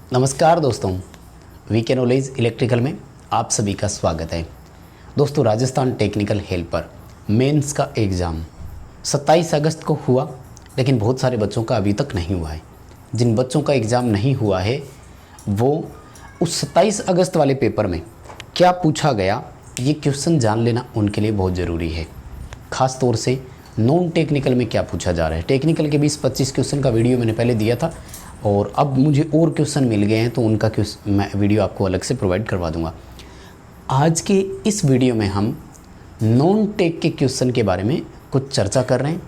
नमस्कार दोस्तों, VK knowledge electrical में आप सभी का स्वागत है। दोस्तों, राजस्थान टेक्निकल हेल्पर मेंस का एग्ज़ाम 27 अगस्त को हुआ, लेकिन बहुत सारे बच्चों का अभी तक नहीं हुआ है। जिन बच्चों का एग्ज़ाम नहीं हुआ है वो उस 27 अगस्त वाले पेपर में क्या पूछा गया ये क्वेश्चन जान लेना उनके लिए बहुत ज़रूरी है। ख़ास तौर से नॉन टेक्निकल में क्या पूछा जा रहा है। टेक्निकल के 20-25 क्वेश्चन का वीडियो मैंने पहले दिया था और अब मुझे और क्वेश्चन मिल गए हैं, तो उनका मैं वीडियो आपको अलग से प्रोवाइड करवा दूंगा। आज के इस वीडियो में हम नॉन टेक के क्वेश्चन के बारे में कुछ चर्चा कर रहे हैं।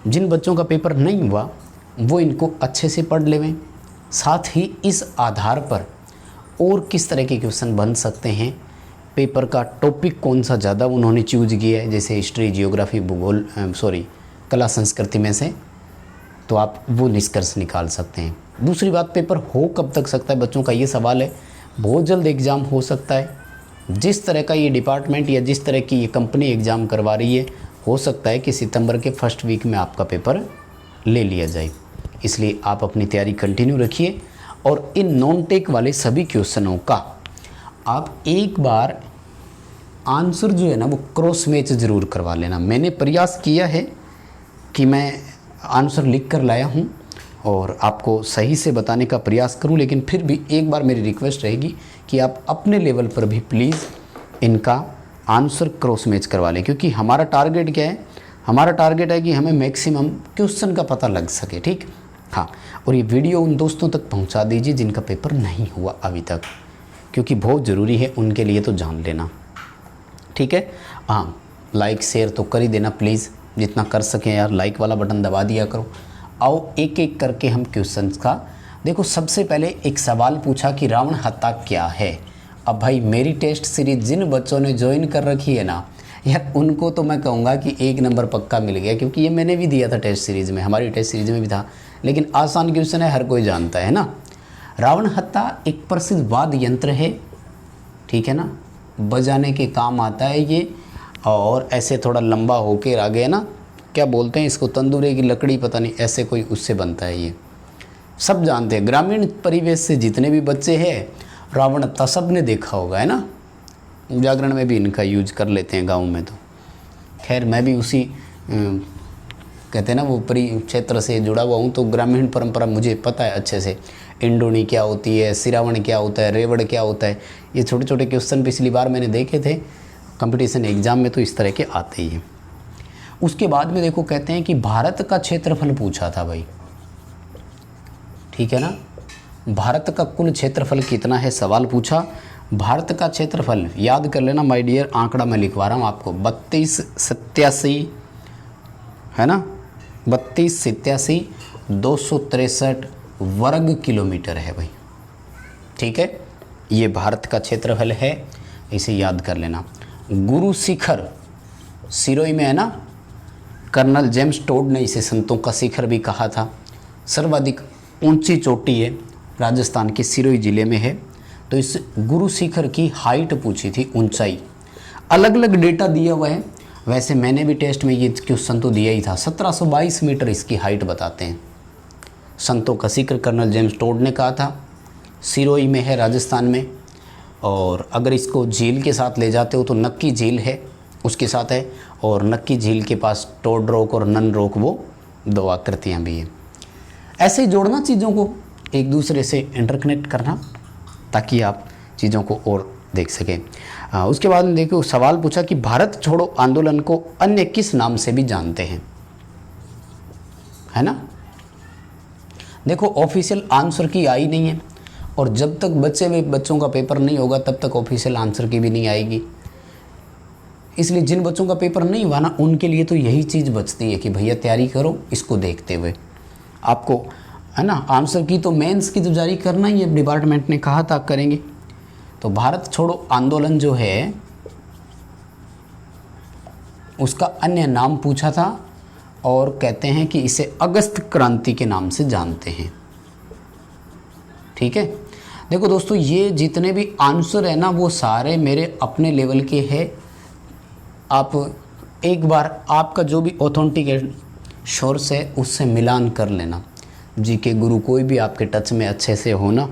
जिन बच्चों का पेपर नहीं हुआ वो इनको अच्छे से पढ़ लेवें, साथ ही इस आधार पर और किस तरह के क्वेश्चन बन सकते हैं, पेपर का टॉपिक कौन सा ज़्यादा उन्होंने चूज किया है, जैसे हिस्ट्री, जियोग्राफी, भूगोल, कला संस्कृति में से, तो आप वो निष्कर्ष निकाल सकते हैं। दूसरी बात, पेपर हो कब तक सकता है, बच्चों का ये सवाल है। बहुत जल्द एग्ज़ाम हो सकता है। जिस तरह का ये डिपार्टमेंट या जिस तरह की ये कंपनी एग्ज़ाम करवा रही है, हो सकता है कि सितंबर के फर्स्ट वीक में आपका पेपर ले लिया जाए। इसलिए आप अपनी तैयारी कंटिन्यू रखिए और इन नॉन टेक वाले सभी क्वेश्चनों का आप एक बार आंसर जो है ना वो क्रॉस मैच ज़रूर करवा लेना। मैंने प्रयास किया है कि मैं आंसर लिख कर लाया हूँ और आपको सही से बताने का प्रयास करूँ, लेकिन फिर भी एक बार मेरी रिक्वेस्ट रहेगी कि आप अपने लेवल पर भी प्लीज़ इनका आंसर क्रॉस मैच करवा लें, क्योंकि हमारा टारगेट क्या है, हमारा टारगेट है कि हमें मैक्सिमम क्वेश्चन का पता लग सके। ठीक, हाँ। और ये वीडियो उन दोस्तों तक पहुँचा दीजिए जिनका पेपर नहीं हुआ अभी तक, क्योंकि बहुत ज़रूरी है उनके लिए, तो जान लेना। ठीक है, हाँ, लाइक शेयर तो कर ही देना प्लीज़, जितना कर सकें यार, लाइक वाला बटन दबा दिया करो। आओ एक एक करके हम क्वेश्चंस का देखो। सबसे पहले एक सवाल पूछा कि रावण हत्या क्या है। अब भाई, मेरी टेस्ट सीरीज जिन बच्चों ने ज्वाइन कर रखी है ना यार, उनको तो मैं कहूँगा कि 1 नंबर पक्का मिल गया, क्योंकि ये मैंने भी दिया था टेस्ट सीरीज़ में, हमारी टेस्ट सीरीज़ में भी था। लेकिन आसान क्वेश्चन है, हर कोई जानता है ना। रावण हत्या एक प्रसिद्ध वाद्य यंत्र है, ठीक है ना, बजाने के काम आता है ये, और ऐसे थोड़ा लंबा होकर आगे है ना, क्या बोलते हैं इसको, तंदूरे की लकड़ी, पता नहीं ऐसे कोई उससे बनता है ये, सब जानते हैं। ग्रामीण परिवेश से जितने भी बच्चे हैं, रावण हत्या सब ने देखा होगा, है ना। जागरण में भी इनका यूज कर लेते हैं गाँव में। तो खैर, मैं भी उसी कहते हैं ना वो परिक्षेत्र से जुड़ा हुआ हूँ, तो ग्रामीण परंपरा मुझे पता है अच्छे से। इंडोनी क्या होती है, सिरावण क्या होता है, रेवड़ क्या होता है, ये छोटे छोटे क्वेश्चन पिछली बार मैंने देखे थे कंपटीशन एग्ज़ाम में, तो इस तरह के आते ही हैं। उसके बाद में देखो, कहते हैं कि भारत का क्षेत्रफल पूछा था भाई, ठीक है ना। भारत का कुल क्षेत्रफल कितना है, सवाल पूछा। भारत का क्षेत्रफल याद कर लेना माय डियर, आंकड़ा मैं लिखवा रहा हूँ आपको, 3287 है ना, 3287,263 वर्ग किलोमीटर है भाई, ठीक है। ये भारत का क्षेत्रफल है, इसे याद कर लेना। गुरु शिखर सिरोही में है ना, कर्नल जेम्स टोड ने इसे संतों का शिखर भी कहा था। सर्वाधिक ऊंची चोटी है, राजस्थान के सिरोही जिले में है। तो इस गुरु शिखर की हाइट पूछी थी, ऊंचाई। अलग अलग डेटा दिया हुआ है, वैसे मैंने भी टेस्ट में ये क्वेश्चन तो दिया ही था। 1722 मीटर इसकी हाइट बताते हैं। संतों का शिखर कर्नल जेम्स टोड ने कहा था, सिरोही में है राजस्थान में। और अगर इसको झील के साथ ले जाते हो तो नक्की झील है उसके साथ है, और नक्की झील के पास टोड रॉक और नन रॉक, वो 2 आकृतियाँ भी हैं। ऐसे जोड़ना, चीज़ों को एक दूसरे से इंटरकनेक्ट करना, ताकि आप चीज़ों को और देख सकें। उसके बाद देखो, सवाल पूछा कि भारत छोड़ो आंदोलन को अन्य किस नाम से भी जानते हैं, है ना। देखो, ऑफिशियल आंसर की आई नहीं है, और जब तक बच्चों का पेपर नहीं होगा तब तक ऑफिशियल आंसर की भी नहीं आएगी। इसलिए जिन बच्चों का पेपर नहीं हुआ ना, उनके लिए तो यही चीज़ बचती है कि भैया तैयारी करो इसको देखते हुए। आपको है ना, आंसर की तो मेंस की तो जारी करना ही है, डिपार्टमेंट ने कहा था करेंगे। तो भारत छोड़ो आंदोलन जो है उसका अन्य नाम पूछा था, और कहते हैं कि इसे अगस्त क्रांति के नाम से जानते हैं, ठीक है। देखो दोस्तों, ये जितने भी आंसर है ना वो सारे मेरे अपने लेवल के हैं। आप एक बार आपका जो भी ऑथेंटिकेट सोर्स है उससे मिलान कर लेना। जीके गुरु कोई भी आपके टच में अच्छे से हो ना,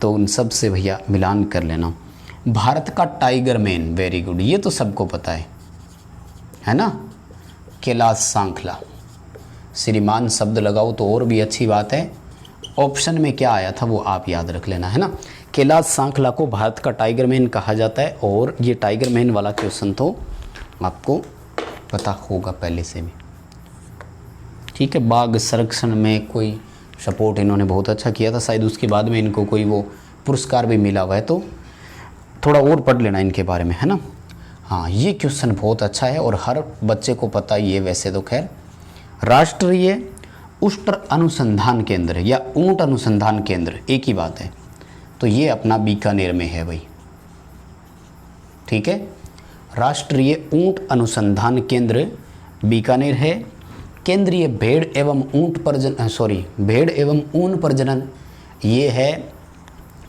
तो उन सब से भैया मिलान कर लेना। भारत का टाइगर मैन, वेरी गुड, ये तो सबको पता है ना। कैलाश सांखला, श्रीमान शब्द लगाओ तो और भी अच्छी बात है। ऑप्शन में क्या आया था वो आप याद रख लेना, है ना। कैलाश सांखला को भारत का टाइगर मैन कहा जाता है, और ये टाइगर मैन वाला क्वेश्चन तो आपको पता होगा पहले से भी, ठीक है। बाघ संरक्षण में कोई सपोर्ट इन्होंने बहुत अच्छा किया था, शायद उसके बाद में इनको कोई वो पुरस्कार भी मिला हुआ है, तो थोड़ा और पढ़ लेना इनके बारे में, है ना। हाँ, ये क्वेश्चन बहुत अच्छा है और हर बच्चे को पता ही है वैसे तो। खैर, राष्ट्रीय उष्ण अनुसंधान केंद्र या ऊंट अनुसंधान केंद्र एक ही बात है, तो ये अपना बीकानेर में है भाई, ठीक है। राष्ट्रीय ऊंट अनुसंधान केंद्र बीकानेर है। केंद्रीय भेड़ एवं भेड़ एवं ऊन प्रजनन ये है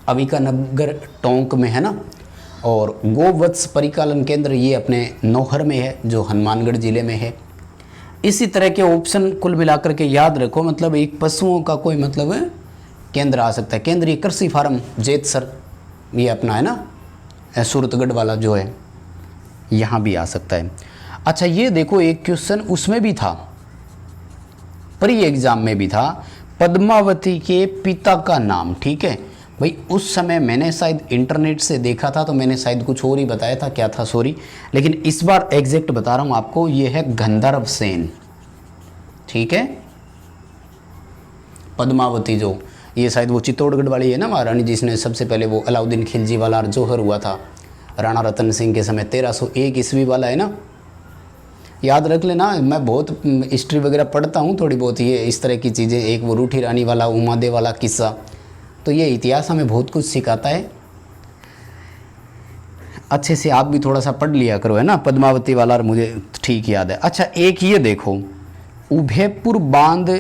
अविकानगर टोंक में, है ना। और गोवत्स परिपालन केंद्र ये अपने नौहर में है, जो हनुमानगढ़ जिले में है। इसी तरह के ऑप्शन कुल मिलाकर के याद रखो, मतलब एक पशुओं का कोई मतलब केंद्र आ सकता है। केंद्रीय कृषि फार्म जेतसर ये अपना है ना, सूरतगढ़ वाला जो है, यहाँ भी आ सकता है। अच्छा, ये देखो एक क्वेश्चन उसमें भी था, प्री एग्जाम में भी था, पद्मावती के पिता का नाम, ठीक है भाई। उस समय मैंने शायद इंटरनेट से देखा था, तो मैंने शायद कुछ और ही बताया था, क्या था सॉरी, लेकिन इस बार एग्जैक्ट बता रहा हूँ आपको, ये है गंधर्व सेन, ठीक है। पद्मावती जो ये शायद वो चित्तौड़गढ़ वाली है ना महारानी, जिसने सबसे पहले वो अलाउद्दीन खिलजी वाला जौहर हुआ था राणा रतन सिंह के समय, 1301 ईस्वी वाला है ना, याद रख लेना। मैं बहुत हिस्ट्री वगैरह पढ़ता हूँ थोड़ी बहुत, ये इस तरह की चीज़ें, एक वो रूठी रानी वाला उमादे वाला किस्सा, तो ये इतिहास हमें बहुत कुछ सिखाता है। अच्छे से आप भी थोड़ा सा पढ़ लिया करो, है ना। पद्मावती वाला मुझे ठीक याद है। अच्छा, एक ये देखो, उभयपुर बांध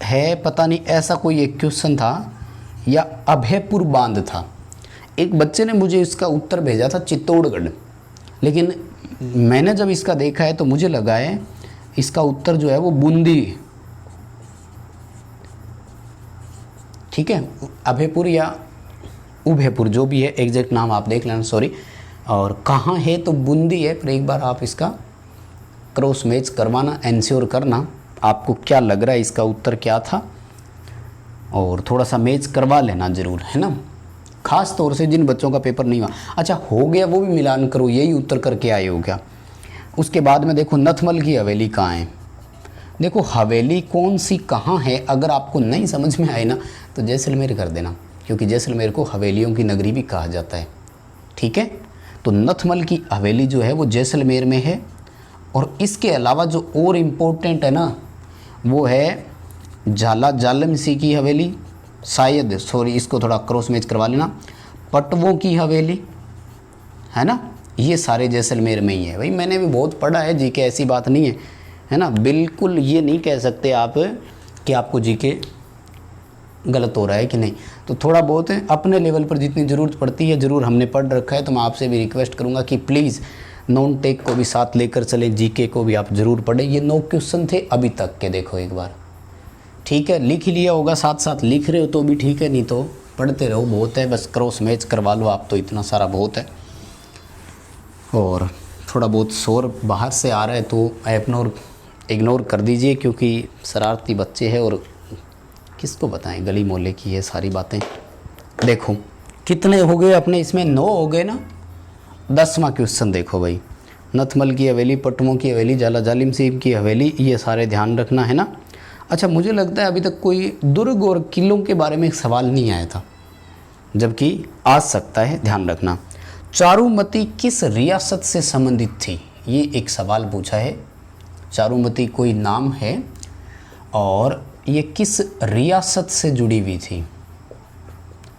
है, पता नहीं ऐसा कोई एक क्वेश्चन था या अभयपुर बांध था। एक बच्चे ने मुझे इसका उत्तर भेजा था चित्तौड़गढ़, लेकिन मैंने जब इसका देखा है तो मुझे लगा है इसका उत्तर जो है वो बूंदी, ठीक है। अभयपुर या उभयपुर जो भी है, एग्जैक्ट नाम आप देख लेना, सॉरी। और कहाँ है तो बूंदी है, पर एक बार आप इसका क्रॉस मैच करवाना, एंश्योर करना आपको क्या लग रहा है इसका उत्तर क्या था, और थोड़ा सा मैच करवा लेना ज़रूर, है ना। खास तौर से जिन बच्चों का पेपर नहीं हुआ, अच्छा हो गया वो भी मिलान करो, यही उत्तर करके आए हो क्या। उसके बाद में देखो नथमल की हवेली कहाँ है, देखो हवेली कौन सी कहाँ है, अगर आपको नहीं समझ में आए ना तो जैसलमेर कर देना, क्योंकि जैसलमेर को हवेलियों की नगरी भी कहा जाता है, ठीक है। तो नथमल की हवेली जो है वो जैसलमेर में है। और इसके अलावा जो और इम्पोर्टेंट है ना, वो है झाला जालम सिंह की हवेली, शायद सॉरी इसको थोड़ा क्रॉस मैच करवा लेना, पटवों की हवेली, है ना। ये सारे जैसलमेर में ही है भाई, मैंने भी बहुत पढ़ा है जीके, ऐसी बात नहीं है ना। बिल्कुल ये नहीं कह सकते आप कि आपको जीके गलत हो रहा है कि नहीं, तो थोड़ा बहुत अपने लेवल पर जितनी ज़रूरत पड़ती है ज़रूर हमने पढ़ रखा है। तो मैं आपसे भी रिक्वेस्ट करूँगा कि प्लीज़ नॉन टेक को भी साथ लेकर चलें, जीके को भी आप ज़रूर पढ़ें। ये 9 क्वेश्चन थे अभी तक के, देखो एक बार, ठीक है। लिख ही लिया होगा, साथ साथ लिख रहे हो तो भी ठीक है, नहीं तो पढ़ते रहो, बहुत है, बस क्रॉस मैच करवा लो आप, तो इतना सारा बहुत है। और थोड़ा बहुत शोर बाहर से आ रहा है तो इग्नोर कर दीजिए, क्योंकि शरारती बच्चे हैं और किसको बताएं, गली मोहल्ले की ये सारी बातें। देखो कितने हो गए अपने इसमें, 9 हो गए ना। 10वां क्वेश्चन देखो भाई, नथमल की हवेली, पटवों की हवेली, झाला जालिम सिंह की हवेली, ये सारे ध्यान रखना, है ना। अच्छा, मुझे लगता है अभी तक कोई दुर्ग और किलों के बारे में एक सवाल नहीं आया था, जबकि आ सकता है, ध्यान रखना। चारुमती किस रियासत से संबंधित थी, ये एक सवाल पूछा है। चारुमती कोई नाम है और ये किस रियासत से जुड़ी हुई थी।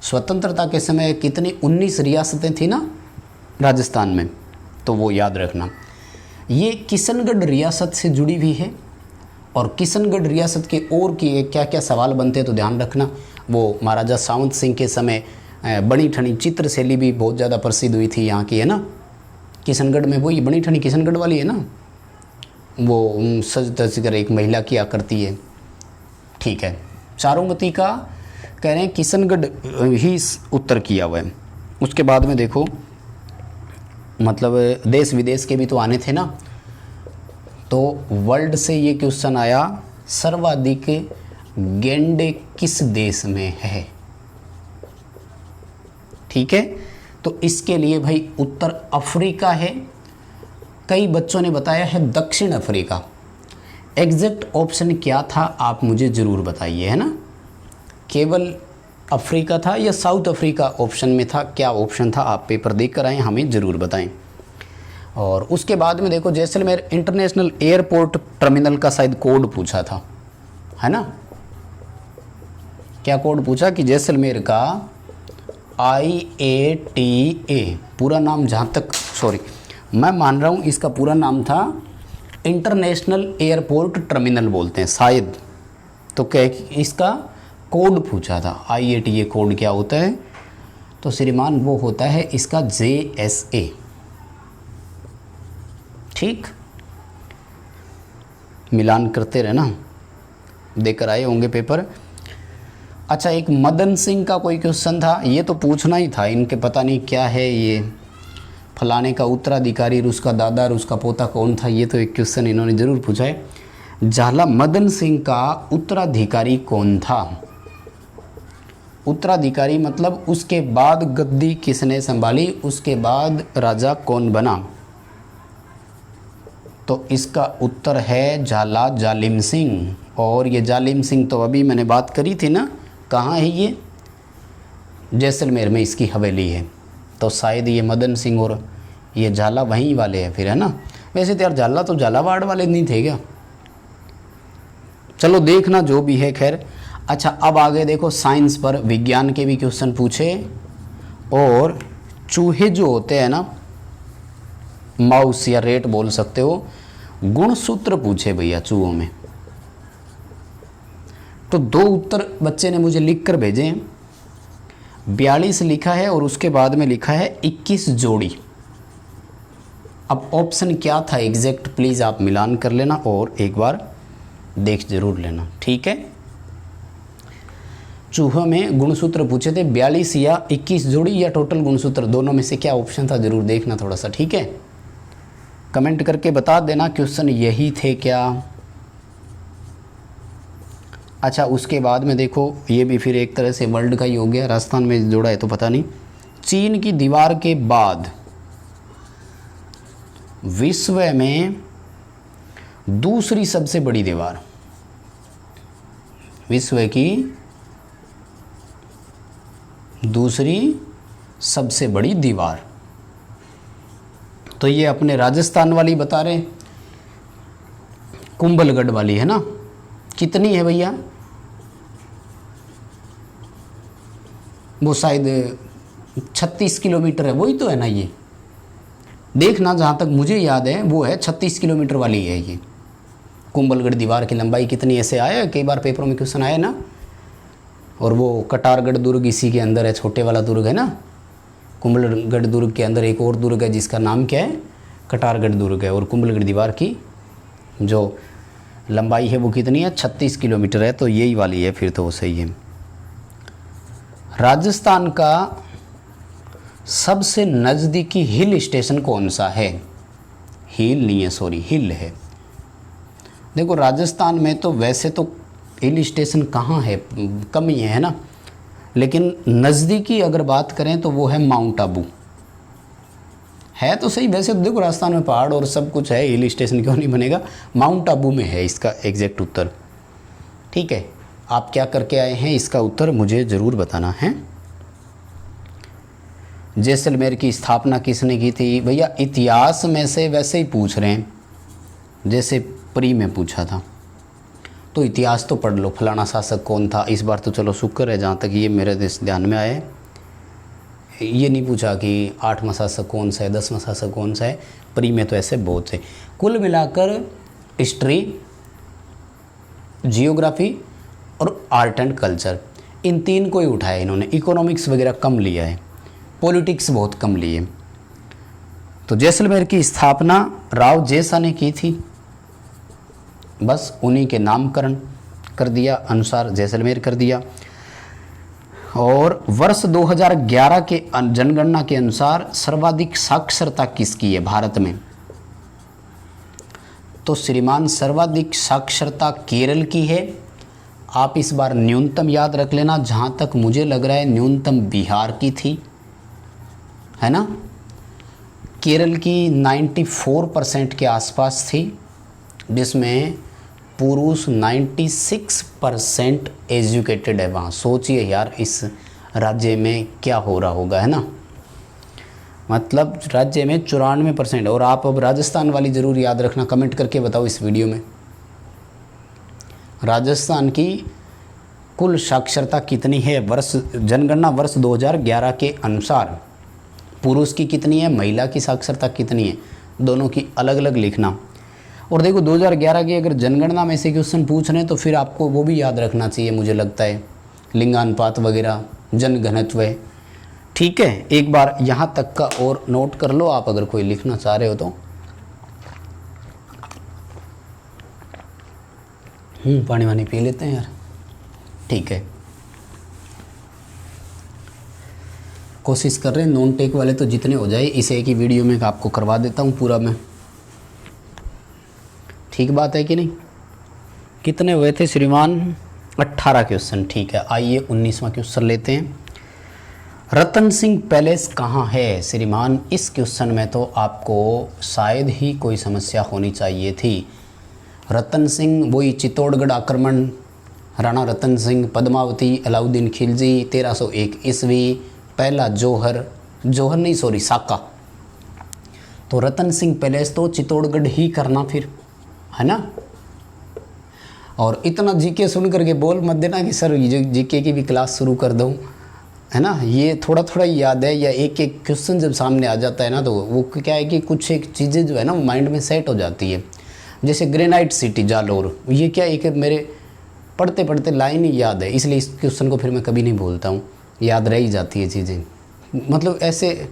स्वतंत्रता के समय कितनी 19 रियासतें थी ना राजस्थान में, तो वो याद रखना। ये किशनगढ़ रियासत से जुड़ी हुई है। और किशनगढ़ रियासत के और की क्या क्या सवाल बनते हैं तो ध्यान रखना। वो महाराजा सावंत सिंह के समय बनी ठनी चित्र शैली भी बहुत ज़्यादा प्रसिद्ध हुई थी यहाँ की, है ना। किशनगढ़ में वही बनी ठनी किशनगढ़ वाली है ना, वो सज धज कर एक महिला किया करती है, ठीक है। चारुमती का कह रहे हैं किशनगढ़ ही उत्तर किया हुआ है। उसके बाद में देखो मतलब देश विदेश के भी तो आने थे ना, तो वर्ल्ड से ये क्वेश्चन आया, सर्वाधिक गैंडे किस देश में है। ठीक है, तो इसके लिए भाई उत्तर अफ्रीका है। कई बच्चों ने बताया है दक्षिण अफ्रीका। एग्जैक्ट ऑप्शन क्या था आप मुझे ज़रूर बताइए, है ना। केवल अफ्रीका था या साउथ अफ्रीका ऑप्शन में था, क्या ऑप्शन था, आप पेपर देख कर आए, हमें ज़रूर बताएं। और उसके बाद में देखो जैसलमेर इंटरनेशनल एयरपोर्ट टर्मिनल का शायद कोड पूछा था, है ना। क्या कोड पूछा कि जैसलमेर का IATA पूरा नाम, जहाँ तक सॉरी मैं मान रहा हूँ इसका पूरा नाम था इंटरनेशनल एयरपोर्ट टर्मिनल बोलते हैं शायद। तो क्या इसका कोड पूछा था, IATA कोड क्या होता है, तो श्रीमान वो होता है इसका JSA। ठीक, मिलान करते रहना, देकर आए होंगे पेपर। अच्छा, एक मदन सिंह का कोई क्वेश्चन था, ये तो पूछना ही था इनके, पता नहीं क्या है ये, फलाने का उत्तराधिकारी और उसका दादा और उसका पोता कौन था, ये तो एक क्वेश्चन इन्होंने ज़रूर पूछा है। झाला मदन सिंह का उत्तराधिकारी कौन था। उत्तराधिकारी मतलब उसके बाद गद्दी किसने संभाली, उसके बाद राजा कौन बना। तो इसका उत्तर है झाला जालिम सिंह। और ये जालिम सिंह तो अभी मैंने बात करी थी ना, कहाँ है ये, जैसलमेर में इसकी हवेली है। तो शायद ये मदन सिंह और ये झाला वहीं वाले हैं फिर, है ना। वैसे तो यार झाला तो झालावाड़ वाले नहीं थे क्या, चलो देखना जो भी है, खैर। अच्छा, अब आगे देखो साइंस पर विज्ञान के भी क्वेश्चन पूछे, और चूहे जो होते हैं ना, माउस या रेट बोल सकते हो, गुणसूत्र पूछे भैया चूहों में। तो 2 उत्तर बच्चे ने मुझे लिख कर भेजे हैं, 42 लिखा है और उसके बाद में लिखा है 21 जोड़ी। अब ऑप्शन क्या था एग्जैक्ट, प्लीज़ आप मिलान कर लेना और एक बार देख जरूर लेना, ठीक है। चूहों में गुणसूत्र पूछे थे 42 या 21 जोड़ी या टोटल गुणसूत्र, दोनों में से क्या ऑप्शन था जरूर देखना थोड़ा सा, ठीक है। कमेंट करके बता देना क्वेश्चन यही थे क्या। अच्छा, उसके बाद में देखो ये भी फिर एक तरह से वर्ल्ड का ही हो गया, राजस्थान में जोड़ा है तो पता नहीं। चीन की दीवार के बाद विश्व में दूसरी सबसे बड़ी दीवार, विश्व की दूसरी सबसे बड़ी दीवार, तो ये अपने राजस्थान वाली बता रहे, कुंभलगढ़ वाली है ना। कितनी है भैया, वो शायद 36 किलोमीटर है, वही तो है ना। ये देखना, जहाँ तक मुझे याद है वो है 36 किलोमीटर वाली है ये कुंभलगढ़ दीवार की लंबाई कितनी, ऐसे आया कई बार पेपरों में क्वेश्चन आया ना। और वो कटारगढ़ दुर्ग इसी के अंदर है, छोटे वाला दुर्ग है ना। कुंभलगढ़ दुर्ग के अंदर एक और दुर्ग है जिसका नाम क्या है, कटारगढ़ दुर्ग है। और कुंभलगढ़ दीवार की जो लंबाई है वो कितनी है, 36 किलोमीटर है, तो यही वाली है फिर तो वो सही है। राजस्थान का सबसे नज़दीकी हिल स्टेशन कौन सा है, हिल नहीं है सॉरी, हिल है। देखो राजस्थान में तो वैसे तो हिल स्टेशन कहाँ है, कम ही है ना, लेकिन नज़दीकी अगर बात करें तो वो है माउंट आबू। है तो सही, वैसे तो देखो राजस्थान में पहाड़ और सब कुछ है, हिल स्टेशन क्यों नहीं बनेगा, माउंट आबू में है इसका एग्जैक्ट उत्तर, ठीक है। आप क्या करके आए हैं, इसका उत्तर मुझे ज़रूर बताना है। जैसलमेर की स्थापना किसने की थी, भैया इतिहास में से वैसे ही पूछ रहे हैं जैसे प्री में पूछा था, तो इतिहास तो पढ़ लो, फलाना शासक कौन था। इस बार तो चलो शुक्र है जहाँ तक ये मेरे ध्यान में आए, ये नहीं पूछा कि 8वां शासक कौन सा है, 10वां शासक कौन सा है, प्री में तो ऐसे बहुत से। कुल मिलाकर हिस्ट्री, जियोग्राफी और आर्ट एंड कल्चर, इन 3 को ही उठाया इन्होंने। इकोनॉमिक्स वगैरह कम लिया है, पॉलिटिक्स बहुत कम लिए। तो जैसलमेर की स्थापना राव जैसा ने की थी, बस उन्हीं के नामकरण कर दिया, अनुसार जैसलमेर कर दिया। और वर्ष 2011 के जनगणना के अनुसार सर्वाधिक साक्षरता किसकी है भारत में? तो श्रीमान सर्वाधिक साक्षरता केरल की है। आप इस बार न्यूनतम याद रख लेना, जहाँ तक मुझे लग रहा है न्यूनतम बिहार की थी, है ना। केरल की 94% के आसपास थी, जिसमें पुरुष 96% एजुकेटेड है वहाँ। सोचिए यार इस राज्य में क्या हो रहा होगा, है ना। मतलब राज्य में 94%। और आप अब राजस्थान वाली ज़रूर याद रखना, कमेंट करके बताओ इस वीडियो में राजस्थान की कुल साक्षरता कितनी है वर्ष जनगणना वर्ष 2011 के अनुसार। पुरुष की कितनी है, महिला की साक्षरता कितनी है, दोनों की अलग अलग लिखना। और देखो 2011 की अगर जनगणना में से क्वेश्चन पूछ रहे हैं तो फिर आपको वो भी याद रखना चाहिए, मुझे लगता है लिंगानुपात वगैरह, जनघनत्व। ठीक है, एक बार यहाँ तक का और नोट कर लो आप अगर कोई लिखना चाह रहे हो तो। पानी वानी पी लेते हैं यार। ठीक है, कोशिश कर रहे हैं नॉन टेक वाले तो जितने हो जाए इसे एक ही वीडियो में आपको करवा देता हूँ पूरा मैं। ठीक बात है कि नहीं। कितने हुए थे श्रीमान? 18 क्वेश्चन। ठीक है, आइए 19वां क्वेश्चन लेते हैं। रतन सिंह पैलेस कहाँ है श्रीमान? इस क्वेश्चन में तो आपको शायद ही कोई समस्या होनी चाहिए थी। रतन सिंह वही चित्तौड़गढ़ आक्रमण, राणा रतन सिंह, पद्मावती, अलाउद्दीन खिलजी, 1301 ईस्वी, पहला जौहर साका। तो रतन सिंह पैलेस तो चित्तौड़गढ़ ही करना फिर, है ना। और इतना जीके सुन करके बोल मत देना कि सर जीके की भी क्लास शुरू कर दूँ, है ना। ये थोड़ा थोड़ा याद है, या एक एक क्वेश्चन जब सामने आ जाता है ना तो वो क्या है कि कुछ एक चीज़ें जो है ना माइंड में सेट हो जाती है। जैसे ग्रेनाइट सिटी जालोर, ये क्या एक मेरे पढ़ते पढ़ते लाइन ही याद है, इसलिए इस क्वेश्चन को फिर मैं कभी नहीं भूलता हूँ, याद रह ही जाती है चीज़ें। मतलब ऐसे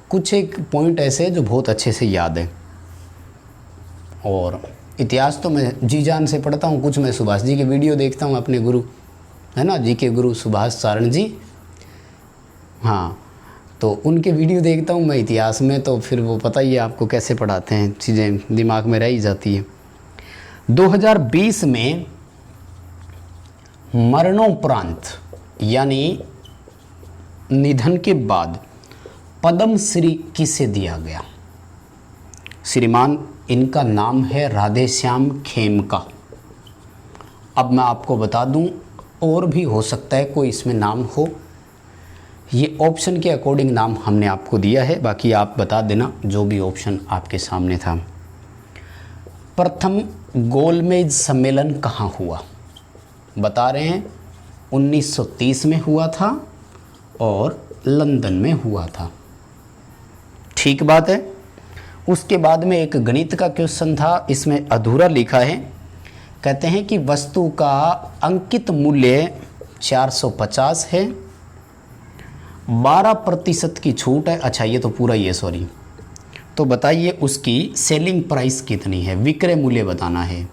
कुछ एक पॉइंट ऐसे जो बहुत अच्छे से याद है। और इतिहास तो मैं जी जान से पढ़ता हूँ, कुछ मैं सुभाष जी के वीडियो देखता हूँ, अपने गुरु है ना जी के गुरु सुभाष सारण जी, हाँ, तो उनके वीडियो देखता हूँ मैं इतिहास में, तो फिर वो पता ही है आपको कैसे पढ़ाते हैं, चीज़ें दिमाग में रह ही जाती है। 2020 में मरणोपरांत यानी निधन के बाद पद्म श्री किसे दिया गया? श्रीमान इनका नाम है राधेश्याम खेमका। अब मैं आपको बता दूं, और भी हो सकता है कोई इसमें नाम हो, ये ऑप्शन के अकॉर्डिंग नाम हमने आपको दिया है, बाकी आप बता देना जो भी ऑप्शन आपके सामने था। प्रथम गोलमेज सम्मेलन कहाँ हुआ? बता रहे हैं 1930 में हुआ था और लंदन में हुआ था। ठीक बात है। उसके बाद में एक गणित का क्वेश्चन था, इसमें अधूरा लिखा है, कहते हैं कि वस्तु का अंकित मूल्य 450 है, 12% की छूट है। अच्छा ये तो पूरा ही है, सॉरी। तो बताइए उसकी सेलिंग प्राइस कितनी है, विक्रय मूल्य बताना है,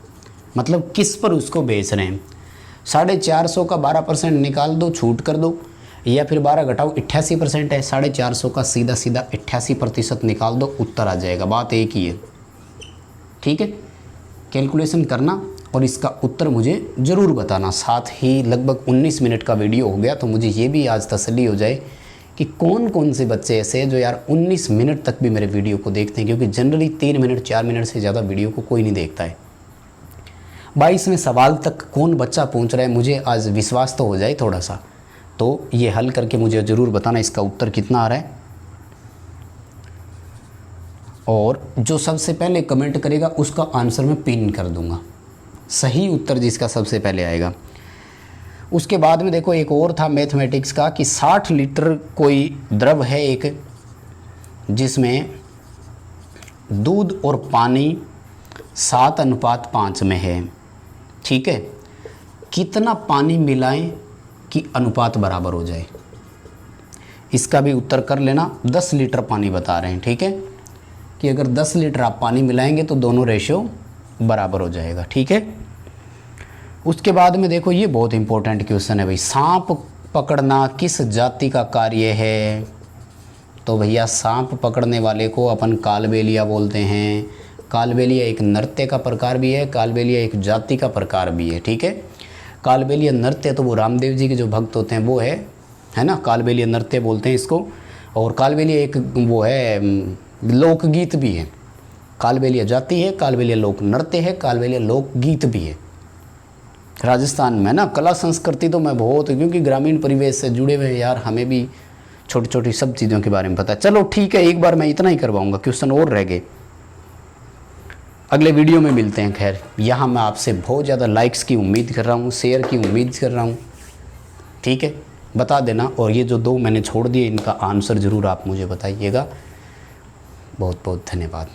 मतलब किस पर उसको बेच रहे हैं। 450 का 12% निकाल दो, छूट कर दो, या फिर 12 घटाओ 88% है, 450 का सीधा सीधा 88% निकाल दो, उत्तर आ जाएगा। बात एक ही है, ठीक है। कैलकुलेशन करना और इसका उत्तर मुझे ज़रूर बताना। साथ ही लगभग 19 मिनट का वीडियो हो गया, तो मुझे ये भी आज तसल्ली हो जाए कि कौन कौन से बच्चे ऐसे हैं जो यार 19 मिनट तक भी मेरे वीडियो को देखते हैं, क्योंकि जनरली 3 मिनट 4 मिनट से ज़्यादा वीडियो को कोई नहीं देखता है। 22वें सवाल तक कौन बच्चा पहुंच रहा है, मुझे आज विश्वास तो हो जाए थोड़ा सा। तो ये हल करके मुझे ज़रूर बताना इसका उत्तर कितना आ रहा है, और जो सबसे पहले कमेंट करेगा उसका आंसर मैं पिन कर दूंगा, सही उत्तर जिसका सबसे पहले आएगा। उसके बाद में देखो एक और था मैथमेटिक्स का कि 60 लीटर कोई द्रव है एक, जिसमें दूध और पानी 7:5 में है, ठीक है। कितना पानी मिलाएं कि अनुपात बराबर हो जाए? इसका भी उत्तर कर लेना। 10 लीटर पानी बता रहे हैं, ठीक है, कि अगर 10 लीटर आप पानी मिलाएंगे तो दोनों रेशियो बराबर हो जाएगा, ठीक है। उसके बाद में देखो ये बहुत इंपॉर्टेंट क्वेश्चन है भाई, सांप पकड़ना किस जाति का कार्य है? तो भैया सांप पकड़ने वाले को अपन कालबेलिया बोलते हैं। कालबेलिया एक नृत्य का प्रकार भी है, कालबेलिया एक जाति का प्रकार भी है, ठीक है। कालबेलिया नृत्य तो वो रामदेव जी के जो भक्त होते हैं वो है ना, कालबेलिया नृत्य बोलते हैं इसको। और कालबेलिया एक वो है लोकगीत भी है। कालबेलिया जाति है, कालबेलिया लोक नृत्य है, कालबेलिया लोकगीत भी है। राजस्थान में ना कला संस्कृति तो मैं बहुत, क्योंकि ग्रामीण परिवेश से जुड़े हुए हैं यार, हमें भी छोटी छोटी सब चीज़ों के बारे में पता है। चलो ठीक है, एक बार मैं इतना ही करवाऊंगा, क्वेश्चन और रह गए, अगले वीडियो में मिलते हैं। खैर यहाँ मैं आपसे बहुत ज़्यादा लाइक्स की उम्मीद कर रहा हूँ, शेयर की उम्मीद कर रहा हूँ, ठीक है, बता देना। और ये जो 2 मैंने छोड़ दिए इनका आंसर ज़रूर आप मुझे बताइएगा। बहुत बहुत धन्यवाद।